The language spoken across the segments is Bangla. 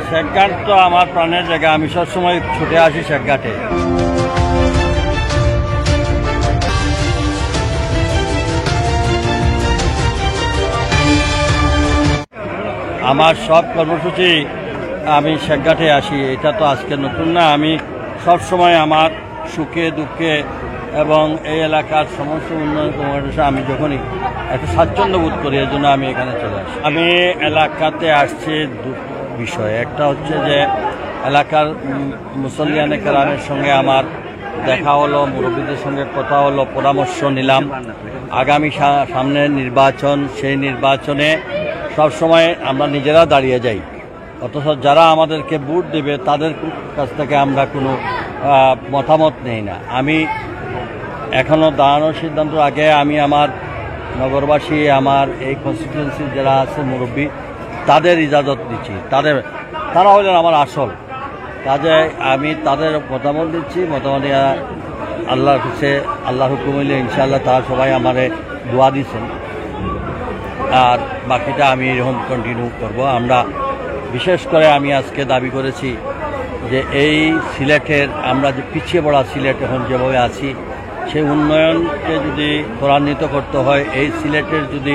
শেখঘাট তো আমার প্রাণের জায়গা। আমি সবসময় ছুটে আসি শেখঘাটে। আমার সব কর্মসূচি আমি শেখঘাটে আসি। এটা তো আজকে নতুন না। আমি সব সময় আমার সুখে দুঃখে এবং এই এলাকার সমস্ত উন্নয়ন কর্মসূচি আমি যখনই একটা স্বাচ্ছন্দ্য বোধ করি, এর জন্য আমি এখানে চলে আসি। আমি এলাকাতে আসছি দুটো বিষয়। একটা হচ্ছে যে এলাকার মুসল্লিয়ানে কেরামের সঙ্গে আমার দেখা হলো, মুরব্বীদের সঙ্গে কথা হলো, পরামর্শ নিলাম। আগামী সামনে নির্বাচন, সেই নির্বাচনে সবসময় আমরা নিজেরা দাঁড়িয়ে যাই, অথচ যারা আমাদেরকে ভোট দেবে তাদের কাছ থেকে আমরা কোনো মতামত নেই না। আমি এখনও দাঁড়ানোর সিদ্ধান্ত আগে আমি আমার নগরবাসী, আমার এই কনস্টিটিউয়েন্সির যারা আছে মুরব্বী, তাদের ইজাজত দিচ্ছি। তারা হলেন আমার আসল কাজে। আমি তাদের মতামত দিচ্ছি। মতামত আল্লাহর কাছে, আল্লাহ হুকুম হইলে ইনশাআল্লাহ তারা সবাই আমারে দোয়া দিচ্ছেন। আর বাকিটা আমি এরকম কন্টিনিউ করব। আমরা বিশেষ করে আমি আজকে দাবি করেছি যে এই সিলেটের, আমরা যে পিছিয়ে পড়া সিলেট এখন যেভাবে আছি, সেই উন্নয়নকে যদি ত্বরান্বিত করতে হয়, এই সিলেটের যদি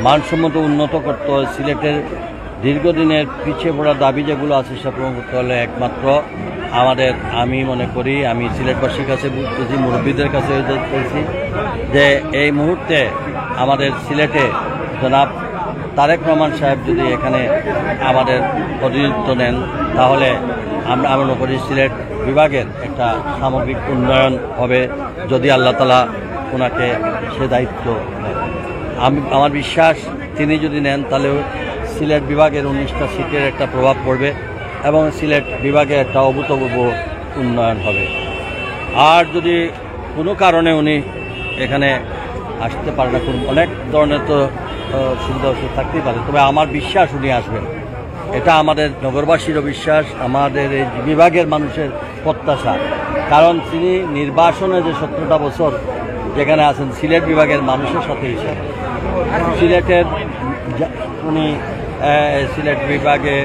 মানসম্মত উন্নত করতে হয়, সিলেটের দীর্ঘদিনের পিছিয়ে পড়া দাবি যেগুলো আছে সে পূরণ করতে হলে একমাত্র আমাদের, আমি মনে করি, আমি সিলেটবাসীর কাছে বুঝতেছি, মুরব্বীদের কাছে বলছি যে এই মুহূর্তে আমাদের সিলেটে জনাব তারেক রহমান সাহেব যদি এখানে আমাদের প্রতিনিধিত্ব নেন, তাহলে আমরা মনে করি সিলেট বিভাগের একটা সামগ্রিক উন্নয়ন হবে, যদি আল্লাহ তাআলা ওনাকে সে দায়িত্ব নেন। আমার বিশ্বাস তিনি যদি নেন তাহলে সিলেট বিভাগের 19টা সিটের একটা প্রভাব পড়বে এবং সিলেট বিভাগে একটা অভূতপূর্ব উন্নয়ন হবে। আর যদি কোনো কারণে উনি এখানে আসতে পারে না, অনেক ধরনের তো সুবিধা অসুবিধা থাকতেই পারে, তবে আমার বিশ্বাস উনি আসবেন। এটা আমাদের নগরবাসীরও বিশ্বাস, আমাদের এই বিভাগের মানুষের প্রত্যাশা। কারণ তিনি নির্বাসনে যে 17টা বছর যেখানে আছেন, সিলেট বিভাগের মানুষের সাথে হিসেবে সিলেটের উনি সিলেট বিভাগে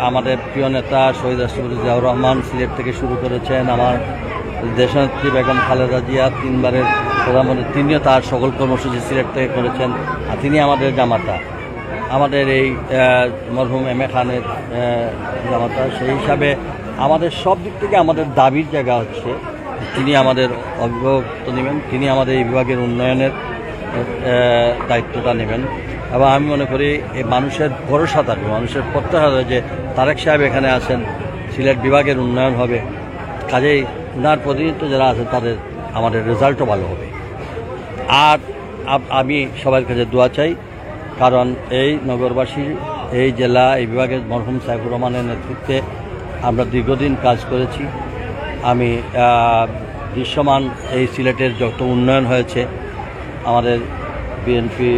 আমাদের প্রিয় নেতা শহীদ রাষ্ট্রপতি জিয়াউর রহমান সিলেট থেকে শুরু করেছেন। আমার দেশনেত্রী বেগম খালেদা জিয়া 3বারের প্রধানমন্ত্রী, তিনিও তার সকল কর্মসূচি সিলেট থেকে করেছেন। আর তিনি আমাদের জামাতা, আমাদের এই মরহুম এম এ খানের জামাতা। সেই হিসাবে আমাদের সব দিক থেকে আমাদের দাবির জায়গা হচ্ছে তিনি আমাদের অভিভাবকত্ব নেবেন, তিনি আমাদের এই বিভাগের উন্নয়নের দায়িত্বটা নেবেন। এবং আমি মনে করি এই মানুষের ভরসা থাকবে, মানুষের প্রত্যাশা যে তারেক সাহেব এখানে আছেন, সিলেট বিভাগের উন্নয়ন হবে। কাজেই ওনার প্রতিনিধিত্ব যারা আছেন তাদের আমাদের রেজাল্টও ভালো হবে। আর আমি সবার কাছে দোয়া চাই, কারণ এই নগরবাসী, এই জেলা, এই বিভাগের মরহুম সাইফুর রহমানের নেতৃত্বে আমরা দীর্ঘদিন কাজ করেছি। আমি দৃশ্যমান এই সিলেটের যত উন্নয়ন হয়েছে, আমাদের বিএনপি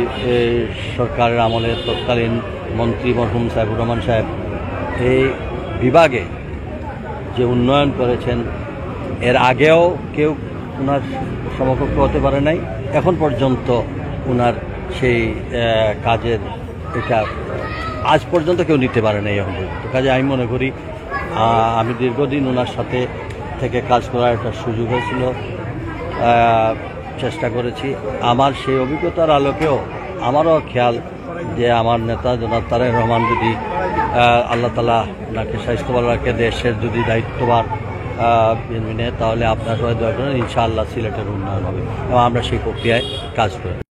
সরকারের আমলে তৎকালীন মন্ত্রী মরহুম সাইফুর রহমান সাহেব এই বিভাগে যে উন্নয়ন করেছেন, এর আগেও কেউ ওনার সমকক্ষ হতে পারে নাই। এখন পর্যন্ত ওনার সেই কাজের এটা আজ পর্যন্ত কেউ নিতে পারে নাই এখন পর্যন্ত। কাজে আমি মনে করি আমি দীর্ঘদিন ওনার সাথে থেকে কাজ করার একটা সুযোগ হয়েছিল, চেষ্টা করেছি। আমার সেই অভিজ্ঞতার আলোকেও আমারও খেয়াল যে আমার নেতা জনাব তারেক রহমান যদি আল্লাহ তাআলা ওনাকে স্বাস্থ্য ভালো রাখে, দেশের যদি দায়িত্বভার নেয়, তাহলে আপনার সবাই দয়া করেন, ইনশাআল্লাহ সিলেটের উন্নয়ন হবে এবং আমরা সেই প্রক্রিয়ায় কাজ করি।